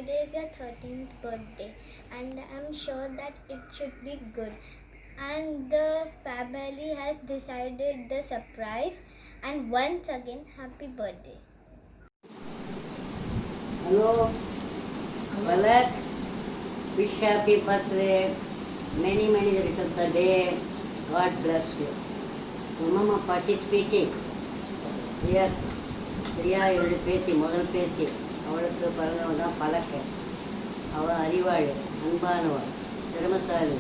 today is your 13th birthday, and I'm sure that it should be good. And the family has decided the surprise. And once again, happy birthday. Hello, Balak. Wish happy birthday. Many returns a day. God bless you. Mama Pati speaking. Here, Priya என்னுடைய பேத்தி முதல் பேத்தி. அவளுக்கு பிறந்தவன் தான் பழக்க. அவள் அறிவாள், அன்பானவள், திறமசாலி.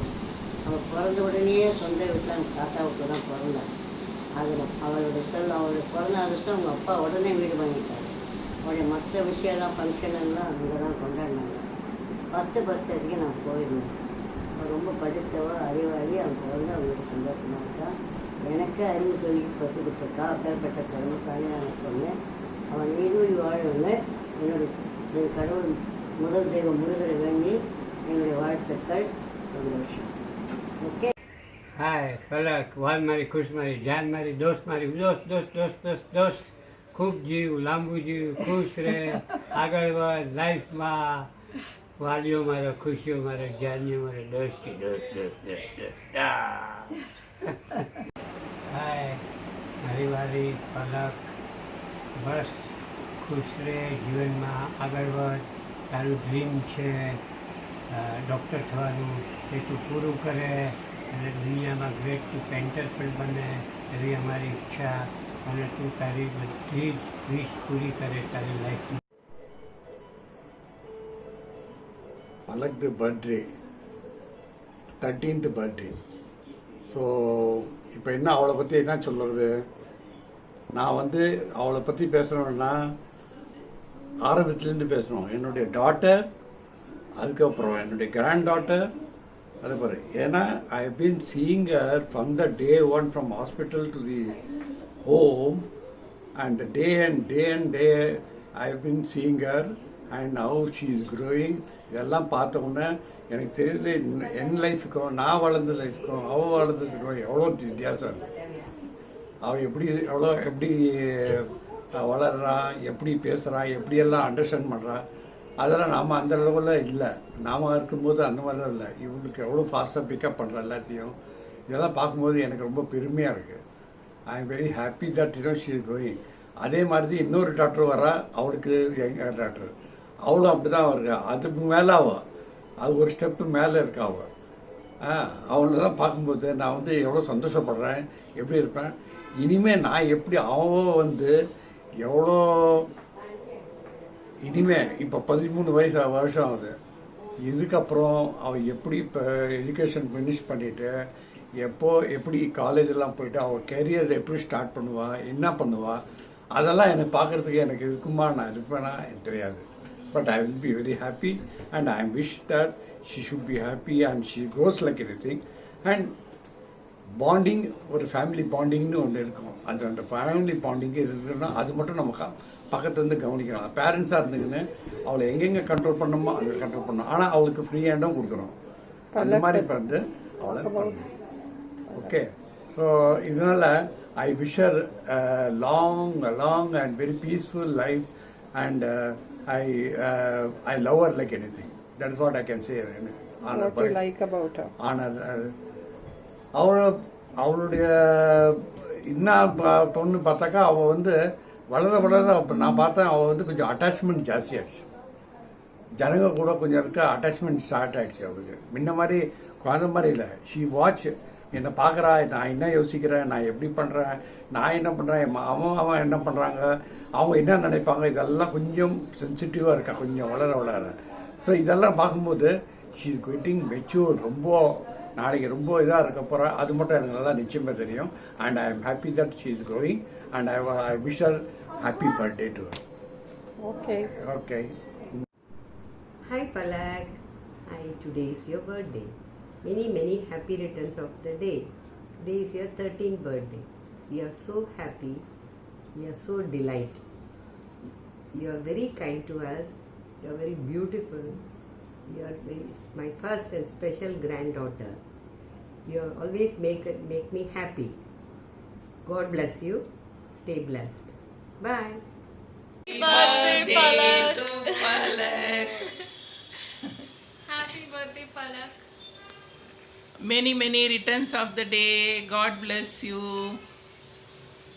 அவள் பிறந்த உடனேயே சொந்த வீட்டில் அவங்க தாத்தாவுக்கு தான் பிறந்தாள். அதில் அவளுடைய பிறந்த அதிர்ஷ்டம் அவங்க அப்பா உடனே வீடு வாங்கிட்டார். அவளுடைய மற்ற விஷயம்லாம் ஃபங்க்ஷன் எல்லாம் அங்கே தான் கொண்டாடினாங்க. 10 பர்த்டேக்கு நான் போயிருந்தேன். அவள் ரொம்ப படித்தவள், அறிவாளி. அவன் பிறந்து அவங்களுக்கு சந்தோஷமாக இருக்கா. எனக்கு அறிவு சொல்லி பத்து கொடுத்துருக்கா. அப்பேற்பட்ட திறமைசாலி நான் சொன்னேன். அவன் நீடூழி வாழணும்னு என்னுடைய கடவுள் முதல் தெய்வம் முருகரை வேண்டி என்னுடைய வாழ்த்துக்கள். சந்தோஷம். ओके हाय पलक वाल मारी खुश मारी जान मारी दोस्त मारी दोस्त दोस्त दोस्त दोस्त दोस्त खूब जीव लांबू जीव खुश रहे આગળ વધ લાઈફમાં વાલીઓ મારો ખુશીઓ મારો જાનીઓ મારો દોસ્તી દોસ્ત દોસ્ત દોસ્ત દોસ્ત હાય મારી વાલી પલક બસ ખુશ રહે જીવનમાં આગળ વધ તારું ડ્રીમ છે ડૉક્ટર થવાનું એ તું પૂરું કરે અને દુનિયામાં ગ્રેટ તું પેન્ટર પણ બને એવી અમારી ઈચ્છા અને તું તારી બધી જ વિશ પૂરી કરે તારી લાઈફમાં. Palak birthday 13th birthday. So இப்போ என்ன அவளை பற்றி என்ன சொல்கிறது, நான் வந்து அவளை பற்றி பேசணுன்னா ஆரம்பத்துலேருந்து பேசணும். என்னுடைய டாட்டர், அதுக்கப்புறம் என்னுடைய கிராண்ட் டாட்டர், அது பாரு. ஏன்னா I have been seeing her from the day one from hospital to the home and day I have been seeing her and how she is growing. இதெல்லாம் பார்த்த உடனே எனக்கு தெரியுது என் லைஃபுக்கும் நான் வளர்ந்த லைஃபுக்கும் அவள் வளர்ந்ததுக்கும் எவ்வளோ வித்தியாசம் இருக்குது. அவள் எப்படி வளர்றா, எப்படி பேசுகிறா, எப்படியெல்லாம் அண்டர்ஸ்டாண்ட் பண்ணுறா, அதெல்லாம் நாம் அந்த லெவலில் இல்லை. நாம் இருக்கும்போது அந்த மாதிரிலாம் இல்லை. இவங்களுக்கு எவ்வளோ ஃபாஸ்ட்டாக பிக்கப் பண்ணுறா எல்லாத்தையும். இதெல்லாம் பார்க்கும்போது எனக்கு ரொம்ப பெருமையாக இருக்குது. I am very happy that she is going. அதே மாதிரி இன்னொரு டாக்டர் வரா, அவளுக்கு எங்கள் டாக்டர், அவளும் அப்படி தான் இருக்கா. அதுக்கு மேலே அது ஒரு ஸ்டெப்பு மேலே இருக்கா அவள். அவளெல்லாம் பார்க்கும்போது நான் வந்து எவ்வளோ சந்தோஷப்படுறேன், எப்படி இருப்பேன். இனிமேல் நான் எப்படி அவள் எவ்வளோ இனிமேல் இப்போ 13 வருஷம் ஆகுது. இதுக்கப்புறம் அவள் எப்படி இப்போ எஜுகேஷன் ஃபினிஷ் பண்ணிவிட்டு எப்படி காலேஜெல்லாம் போயிட்டு அவள் கெரியர் எப்படி ஸ்டார்ட் பண்ணுவாள், என்ன பண்ணுவாள், அதெல்லாம் எனக்கு பார்க்குறதுக்கு எனக்கு இருக்குமா, நான் இருப்பேனா எனக்கு தெரியாது. But I will be very happy and I wish that she should be happy and she goes like anything. And bonding, ஒரு ஃபேமிலி பாண்டிங்னு ஒன்று இருக்கும். அந்த ஃபேமிலி பாண்டிங் இருக்குன்னா அது மட்டும் நம்ம பக்கத்துலேருந்து கவனிக்கணும். பேரண்ட்ஸாக இருந்துங்கன்னு அவளை எங்கெங்கே கண்ட்ரோல் பண்ணணுமோ அங்கே கண்ட்ரோல் பண்ணணும். ஆனால் அவளுக்கு ஃப்ரீ ஹேண்டும் கொடுக்குறோம். அந்த மாதிரி அவளை பண்ணணும். ஓகே, ஸோ இதனால் I wish her long and very peaceful life and I love her like anything. That is what I can say. What do you like about her? அவளுடைய இன்னும் பொண்ணு பார்த்தாக்கா அவள் வளர நான் பார்த்தேன். அவள் கொஞ்சம் அட்டாச்மெண்ட் ஜாஸ்தியாகிடுச்சு. ஜனங்க கூட கொஞ்சம் இருக்க அட்டாச்மெண்ட் ஸ்டார்ட் ஆகிடுச்சு அவளுக்கு. முன்ன மாதிரி குழந்த மாதிரி இல்லை. ஷீ வாட்ச் என்னை பார்க்குறா, நான் என்ன யோசிக்கிறேன், நான் எப்படி பண்ணுறேன், நான் என்ன பண்ணுறேன், அவன் என்ன பண்ணுறாங்க, அவங்க என்ன நினைப்பாங்க, இதெல்லாம் கொஞ்சம் சென்சிட்டிவாக இருக்கா கொஞ்சம் வளர. ஸோ இதெல்லாம் பார்க்கும்போது ஷீ இஸ் கெட்டிங் மெச்சூர். ரொம்ப நாளைக்கு ரொம்ப இதாக இருக்க போகிறா. அது மட்டும் எனக்கு நல்லா நிச்சயமாக தெரியும். And I am happy that she is growing and I wish her happy birthday to her. Okay. Hi Palak. Hi, today is your birthday. Many happy returns of the day. Today is your 13th birthday. We are so happy. We are so delighted. You are very kind to us. You are very beautiful. You are my first and special granddaughter. You always make me happy. God bless you. Stay blessed. Bye. birthday, Palak. Happy birthday, Palak. Many, many returns of the day. God bless you.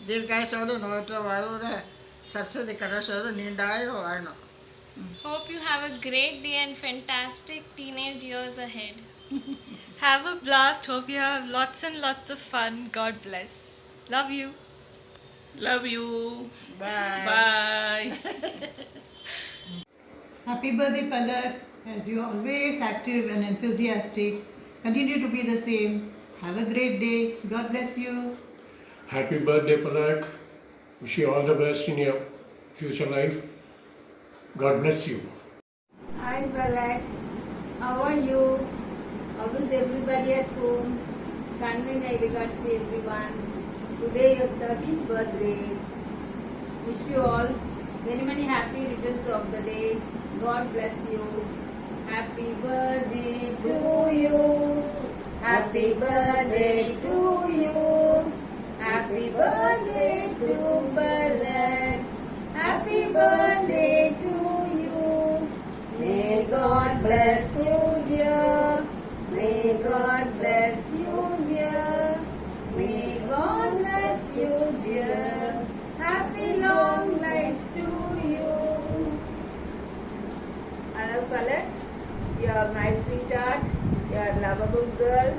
ದೀರ್ಘಾಯುಷವರು ನೋಟವಾದ ಸರಸ್ವತಿ ಕರಸವರು ನೀಂಡಾಯು ಆಯ್ನು Hope you have a great day and fantastic teenage years ahead. Have a blast. Hope you have lots and lots of fun. God bless. Love you. Love you. Bye Bye. Happy birthday, Palak. As you're always active and enthusiastic, continue to be the same. Have a great day. God bless you. Happy birthday, Palak. Wish you all the best in your future life. God bless you. Hi Palak, how are you? How is everybody at home? Convey my regards to everyone. Today is 13th birthday. Wish you all many many happy returns of the day. God bless you. Happy birthday to you. Happy birthday to you. Happy birthday to Palak. Happy birthday to you. May God bless you, dear. May God bless you, dear. May God bless you, dear. Happy long life to you. Hello, Palak. You are my sweetheart. You are a lovable girl.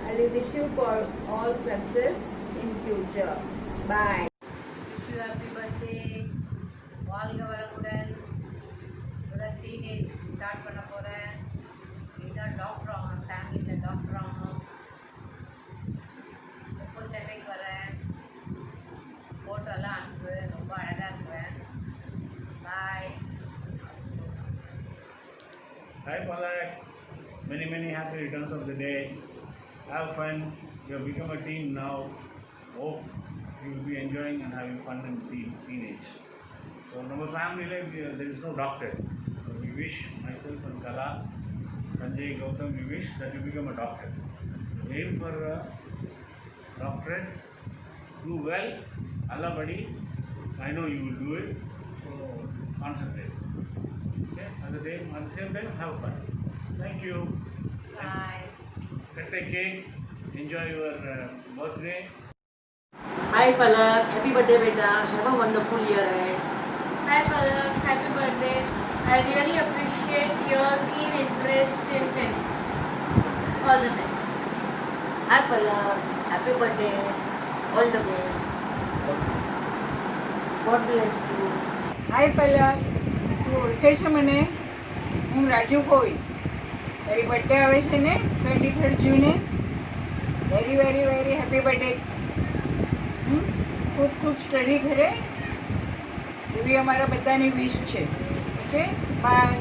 I will wish you for all success in future. Bye. Wish you happy birthday. வாழ்க வளமுடன். இப்போதான் teenage start பண்ண போகிறேன். இதுதான் doctor ஆகணும், ஃபேமிலியில் doctor ஆகணும். எப்போ சென்னைக்கு வரேன், ஃபோட்டோலாம் அனுப்பு, ரொம்ப அழகாக இருக்குவேன். பாய். Hi Palak, many many happy returns of the day. Have fun. You have become a teen now. Hope you will be enjoying and having fun in teenage. So in our family life there is no doctor. So we wish, myself and Kala, Sanjay, Gautam, we wish that you become a doctor. So aim for a doctorate. Do well. Allah buddy. I know you will do it. So concentrate. Okay? At the same time, have fun. Thank you. Bye. Cut the cake. Enjoy your birthday. Hi Palak, happy birthday beta. Have a wonderful year ahead. Hi Palak, happy birthday. I really appreciate your keen interest in tennis. All the best. Hi Palak, happy birthday. All the best. God bless you. Hi Palak, તું ઓળખે છે મને? હું રાજુ કોઈ. તારી birthday આવે છે ને 23rd જૂને. Very very very happy birthday. ખૂબ ખૂબ સ્ટડી કરે એવી અમારા બધાની વિશ છે. Okay bye.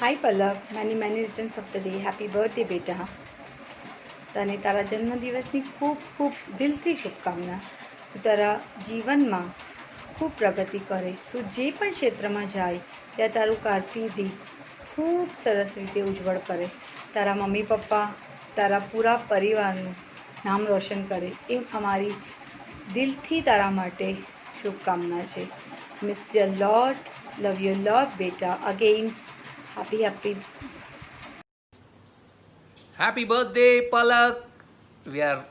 Hi Palak. Many returns of the day. Happy birthday, બેટા. તને તારા જન્મદિવસની ખૂબ ખૂબ દિલથી શુભકામના. તું તારા જીવનમાં ખૂબ પ્રગતિ કરે. તું જે પણ ક્ષેત્રમાં જાય ત્યાં તારું કારકિર્દી ખૂબ સરસ રીતે ઉજ્જવળ કરે. તારા મમ્મી પપ્પા, તારા પૂરા પરિવારનું નામ રોશન કરે એ અમારી દિલથી તારા માટે શુભકામના છે. Miss you lot, love you lot બેટા. અગેન્સ happy Happy birthday, Palak. We are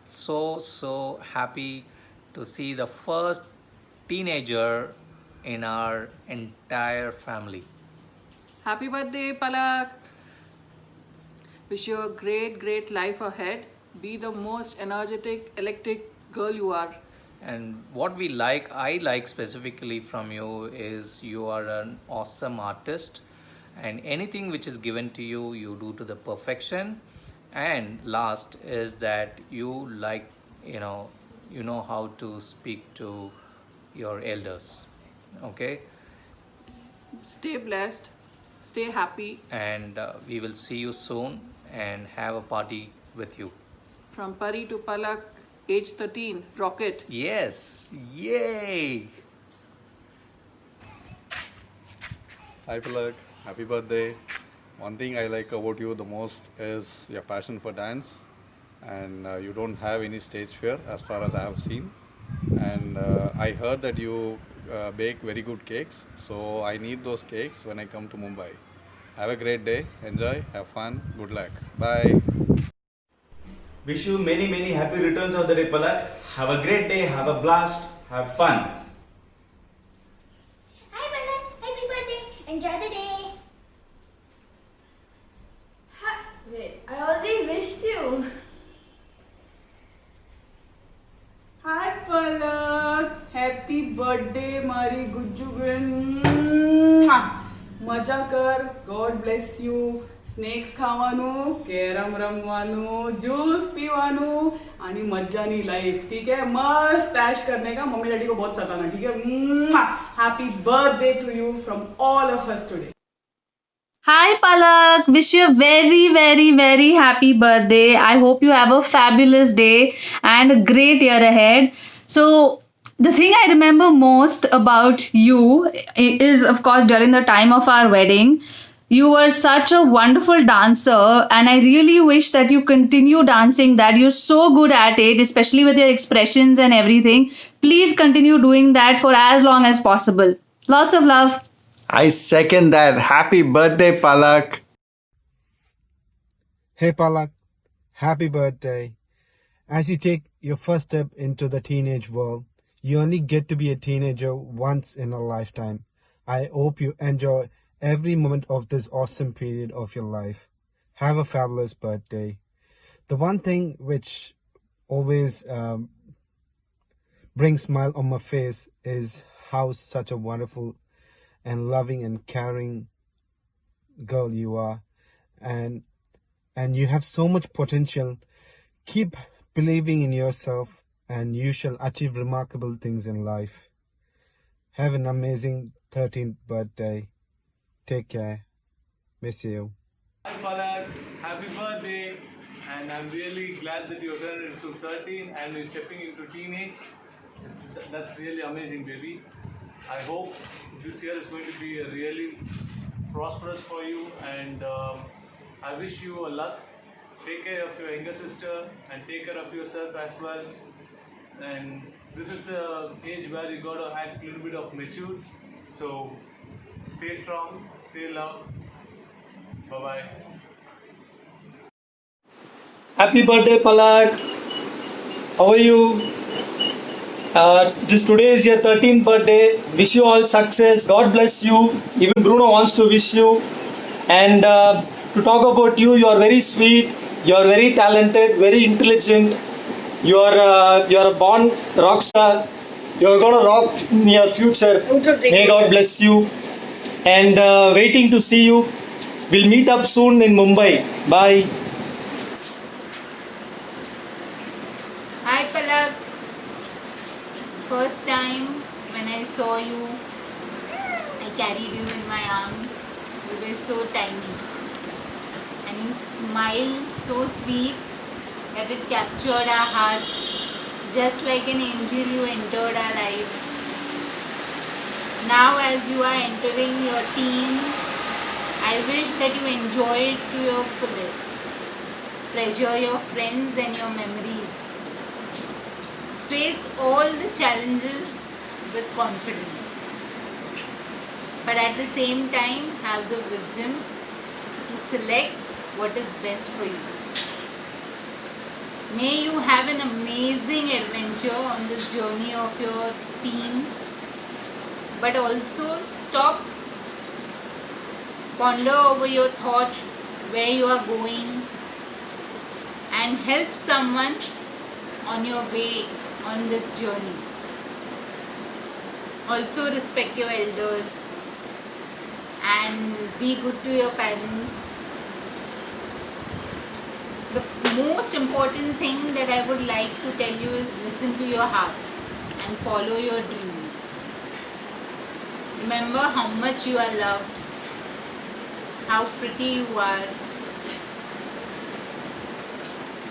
so happy to see the first teenager in our entire family. Happy birthday, Palak. Wish you a great life ahead. Be the most energetic, electric girl you are. And what I like specifically from you is you are an awesome artist, and anything which is given to you, you do to the perfection. And last is that you know how to speak to your elders. Okay? Stay blessed. Stay happy. And we will see you soon and have a party with you. From Pari to Palak, age 13, rocket. Yes, yay! Hi Palak, happy birthday. One thing I like about you the most is your passion for dance, and you don't have any stage fear as far as I have seen. And I heard that you bake very good cakes. So I need those cakes when I come to Mumbai. Have a great day. Enjoy. Have fun. Good luck. Bye. Wish you many, many happy returns of the day, Palak. Have a great day, have a blast, have fun. Hi Palak, happy birthday. Enjoy the day. Wait, I already wished you. Hi Palak, happy birthday મારી ગુજ્જુબેન. મજા કર. God bless you. Snacks ખાવાનું, carrom રમવાનું, જ્यूस પીવાનું અને મજાની life. ठीक है, मस्त ऐश करने का. मम्मी डैडी को बहुत सताना. ठीक है. Happy birthday to you from all of us today. Hi Palak, wish you a very, very, very happy birthday. I hope you have a fabulous day and a great year ahead. So, the thing I remember most about you is, of course, during the time of our wedding. You were such a wonderful dancer, and I really wish that you continue dancing, that you're so good at it, especially with your expressions and everything. Please continue doing that for as long as possible. Lots of love. I second that. Happy birthday, Palak. Hey Palak, happy birthday. As you take your first step into the teenage world, you only get to be a teenager once in a lifetime. I hope you enjoy every moment of this awesome period of your life. Have a fabulous birthday. The one thing which always brings smile on my face is how such a wonderful and loving and caring girl you are, and you have so much potential. Keep believing in yourself and you shall achieve remarkable things in life. Have an amazing 13th birthday. Take care. Miss you. Hi Palak, happy birthday, and I'm really glad that you're turning into 13 and you're stepping into teenage. That's really amazing, baby. I hope this year is going to be a really prosperous for you, and I wish you a luck. Take care of your younger sister and take care of yourself as well. And this is the age where you gotta act a little bit of mature. So stay strong, stay loved. Bye bye. Happy birthday, Palak. How are you? Today is your 13th birthday. Wish you all success. God bless you. Even Bruno wants to wish you. And to talk about you, you are very sweet. You are very talented, very intelligent. You are a born rock star. You are gonna rock in your future. May God bless you. And waiting to see you. We'll meet up soon in Mumbai. Bye. Hi Palak. First time when I saw you, I carried you in my arms. You were so tiny. And you smiled so sweet that it captured our hearts. Just like an angel, you entered our lives. Now as you are entering your teens, I wish that you enjoy it to your fullest. Treasure your friends and your memories. Face all the challenges with confidence. But at the same time, have the wisdom to select what is best for you. May you have an amazing adventure on this journey of your teen. But also stop, ponder over your thoughts, where you are going, and help someone on your way on this journey. Also respect your elders and be good to your parents. The most important thing that I would like to tell you is listen to your heart and follow your dreams. Remember how much you are loved, how pretty you are,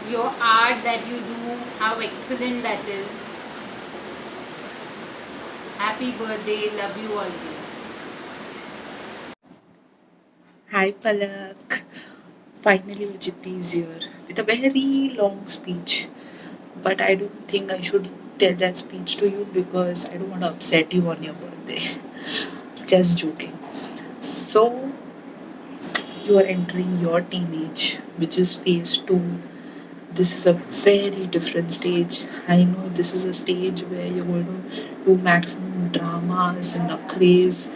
your art that you do, how excellent that is. Happy birthday, love you always. Hi Palak. Finally Vijiti is here with a very long speech. But I don't think I should tell that speech to you because I don't want to upset you on your birthday. Just joking. So, you are entering your teenage, which is phase 2. This is a very different stage. I know this is a stage where you're going to do maximum dramas and craze.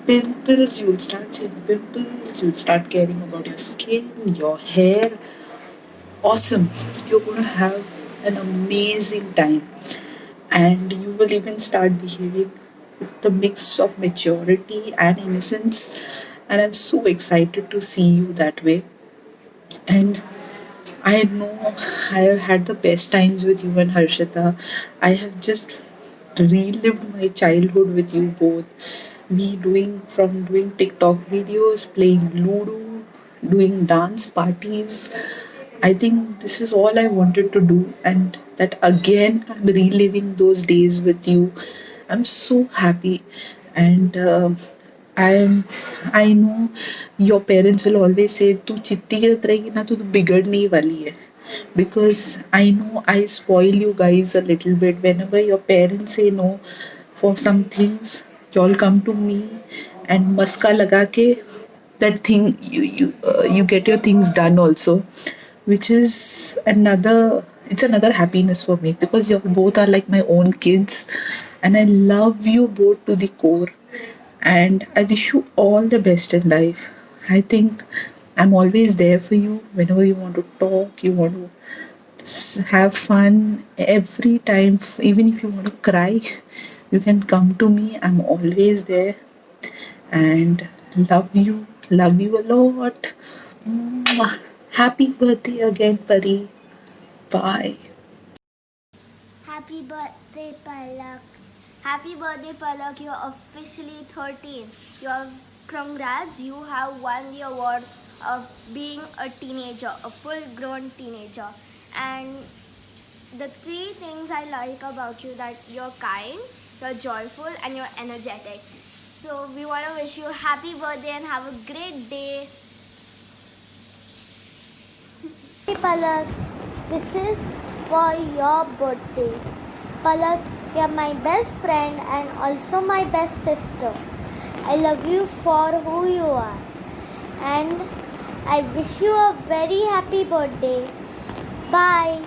Pimples, you'll start seeing pimples, you'll start caring about your skin, your hair. Awesome. You're going to have an amazing time. And you will even start behaving with the mix of maturity and innocence. And I'm so excited to see you that way. And I know I have had the best times with you and Harshita. I have just relived my childhood with you both. We doing TikTok videos, playing Ludo, doing dance parties. I think this is all I wanted to do, and that again I'm reliving those days with you. I'm so happy, and I know your parents will always say तू चित्ती की तरह रहेगी ना तो बिगड़ने वाली है, because I know I spoil you guys a little bit. Whenever your parents say no for some things, you all come to me and maska laga ke that thing you get your things done also, which is another happiness for me, because you both are like my own kids and I love you both to the core, and I wish you all the best in life. I think I'm always there for you whenever you want to talk, you want to have fun. Every time, even if you want to cry, you can come to me. I'm always there, and love you a lot. Mwah. Happy birthday again, Pari. Bye. Happy birthday, Palak. Happy birthday, Palak. You're officially 13. Congrats. You have won the award of being a teenager, a full-grown teenager. And the 3 things I like about you, that you're kind, you're joyful, and you're energetic. So we want to wish you a happy birthday and have a great day. Hey Palak, this is for your birthday. Palak, you're my best friend and also my best sister. I love you for who you are. And I wish you a very happy birthday. Bye.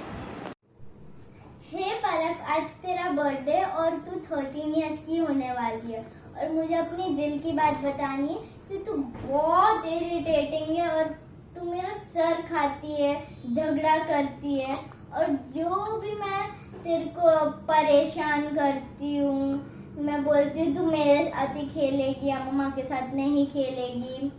Hey Palak, आज तेरा birthday और तू 13 years की होने वाली है और मुझे अपनी दिल की बात बतानी है कि तू बहुत इरिटेटिंग है और तू मेरा सर खाती है, झगड़ा करती है और जो भी मैं तेरे को परेशान करती हूँ, मैं बोलती हूँ तू मेरे साथ ही खेलेगी या मम्मा के साथ नहीं खेलेगी,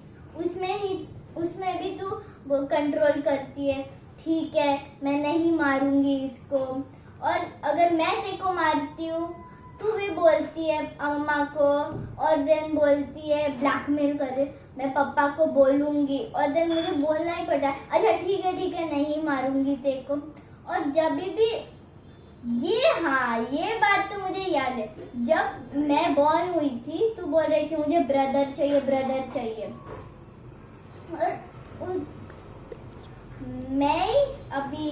उसमें भी तू वो कंट्रोल करती है। ठीक है, मैं नहीं मारूंगी इसको, और अगर मैं तेरे को मारती हूँ तू भी बोलती है अम्मा को और देन बोलती है ब्लैकमेल कर दे, मैं पापा को बोलूंगी और देन मुझे बोलना ही पड़ता है अच्छा ठीक है नहीं मारूंगी तेरे को। और जब भी ये बात तो मुझे याद है, जब मैं बॉर्न हुई थी तू बोल रही थी मुझे ब्रदर चाहिए और मैं अभी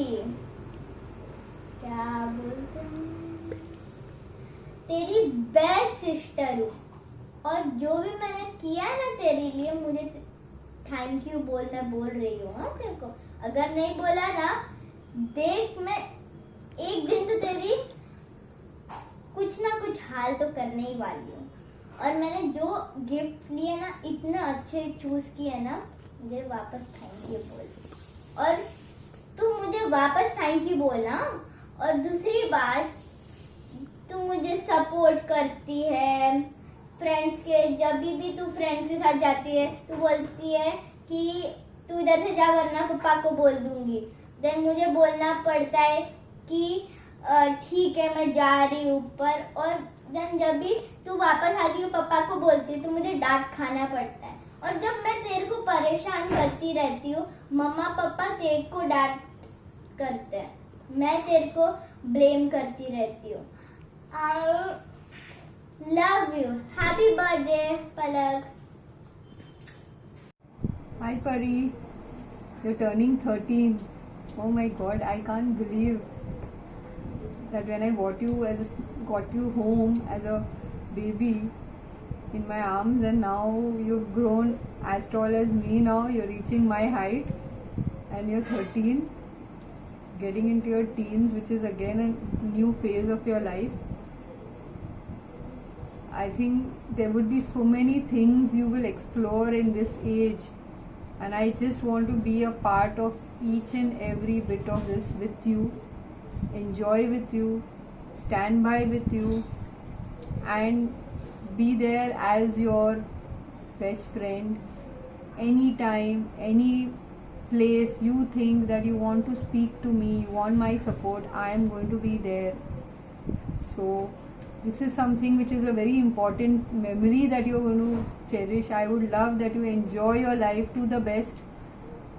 क्या बोलते हैं तेरी बेस्ट सिस्टर हूँ और जो भी मैंने किया है ना तेरे लिए, मुझे थैंक यू मैं बोल रही हूँ। हाँ तेरे को अगर नहीं बोला ना, देख मैं एक दिन तो तेरी कुछ ना कुछ हाल तो करने ही वाली हूँ। और मैंने जो गिफ्ट लिए ना इतने अच्छे चूज किए ना, मुझे वापस थैंक यू बोल और तू मुझे वापस थैंक यू बोलना। और दूसरी बात, तू मुझे सपोर्ट करती है फ्रेंड्स के, जब भी तू फ्रेंड्स के साथ जाती है तू बोलती है कि तू इधर से जा वरना पापा को बोल दूंगी। देन मुझे बोलना पड़ता है कि ठीक है मैं जा रही हूँ ऊपर, और देन जब भी तू वापस आती है पापा को बोलती है तो मुझे डांट खाना पड़ता है। और जब मैं तेरे को परेशान करती रहती हूँ, मम्मा पापा तेरे को डांट करते हैं, मैं तेरे को ब्लेम करती रहती हूँ। I love you. Happy birthday, Palak. Hi Pari, you're turning 13. Oh my god, I can't believe. that when I got you home as a baby in my arms, and now you've grown as tall as me now, you're reaching my height, and you're 13, getting into your teens, which is again a new phase of your life. I think there would be so many things you will explore in this age, and I just want to be a part of each and every bit of this with you, enjoy with you, stand by with you, and be there as your best friend. Anytime, any place you think that you want to speak to me, you want my support, I am going to be there. So this is something which is a very important memory that you're going to cherish. I would love that you enjoy your life to the best,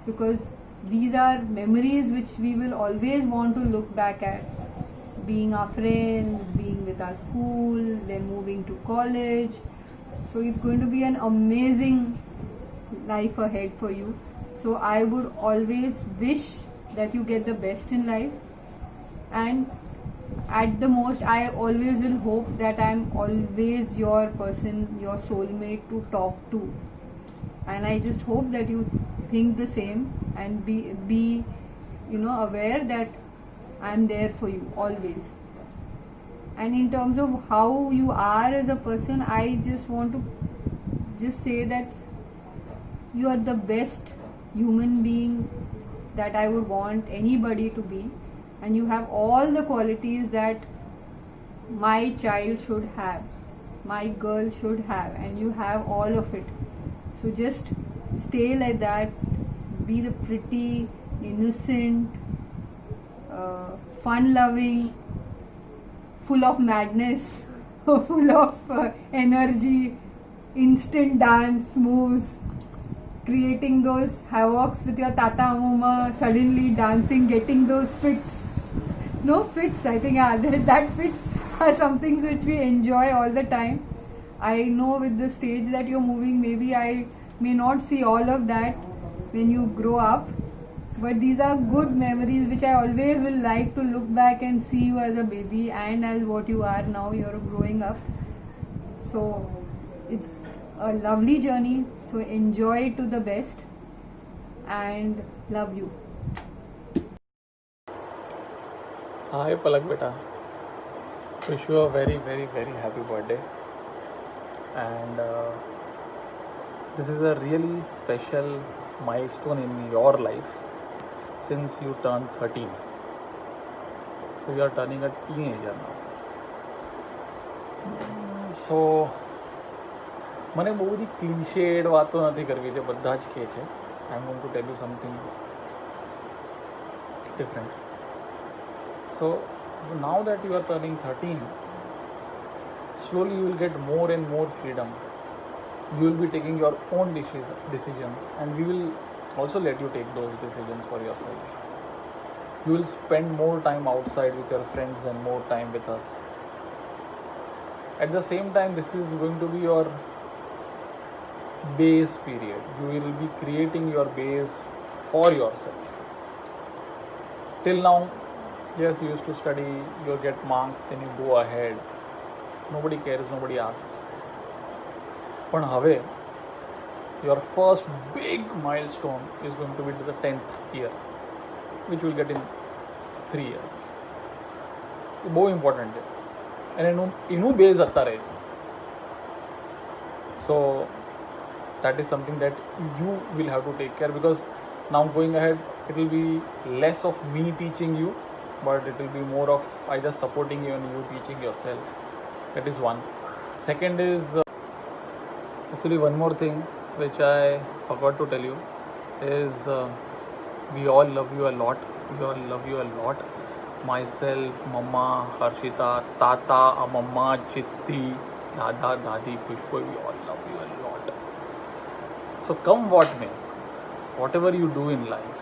because these are memories which we will always want to look back at. Being our friends, being with our school, then moving to college. So it's going to be an amazing life ahead for you. So I would always wish that you get the best in life, and at the most I always will hope that I'm always your person, your soulmate to talk to, and I just hope that you think the same and be aware that I'm there for you always. And in terms of how you are as a person, I just want to just say that you are the best human being that I would want anybody to be, and you have all the qualities that my child should have, my girl should have, and you have all of it. So just stay like that, be the pretty, innocent, fun-loving, full of madness, full of energy, instant dance moves, creating those havocs with your tata mama, suddenly dancing, getting those fits. No fits, I think that fits are some things which we enjoy all the time. I know with the stage that you're moving, maybe I may not see all of that when you grow up, but these are good memories which I always will like to look back and see you as a baby and as what you are now. You're growing up, so it's a lovely journey. So enjoy it to the best, and love you. Hi Palak beta, wish you a very very very happy birthday, and this is a really special milestone in your life since you turned 13. So you are turning a teenager now. So મને બહુ બધી ક્લીશેડ વાતો નથી કરવી જે બધા જ કહે છે. I am going to tell you something different. So now that you are turning 13, slowly you will get more and more freedom. You will be taking your own decisions, and we will also let you take those decisions for yourself. You will spend more time outside with your friends and more time with us. At the same time, this is going to be your base period. You will be creating your base for yourself. Till now, yes, you used to study, you'll get marks, then you go ahead. Nobody cares, nobody asks. But હવે your first big milestone is going to be to the 10th year, which you will get in 3 years. બહુ important છે, અને એનું base અત્યારે. So that is something that you will have to take care, because now going ahead it will be less of me teaching you, but it will be more of I just supporting you and you teaching yourself. That is one. Second is actually one more thing which I forgot to tell you is we all love you a lot. We all love you a lot. Myself, Mama, Harshita, Tata, Mama, Chitti, Dada, Dadi, Pushpa, we all love you a lot. So come what may, whatever you do in life,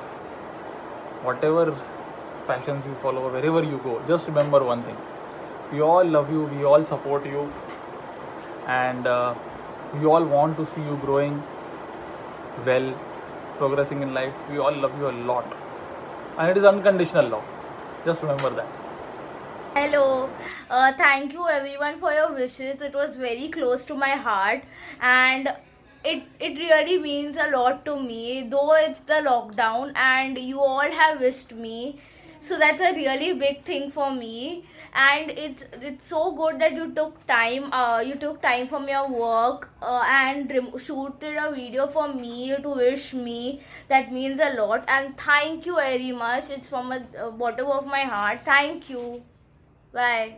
whatever passions you follow, wherever you go, just remember one thing. We all love you, we all support you, and we all want to see you growing well, progressing in life. We all love you a lot, and it is unconditional love. Just remember that. Hello, thank you everyone for your wishes. It was very close to my heart, and it really means a lot to me. Though it's the lockdown, and you all have wished me, so that's a really big thing for me. And it's so good that you took time. You took time from your work and shooted a video for me to wish me. That means a lot, and thank you very much. It's from a bottom of my heart. Thank you. Bye.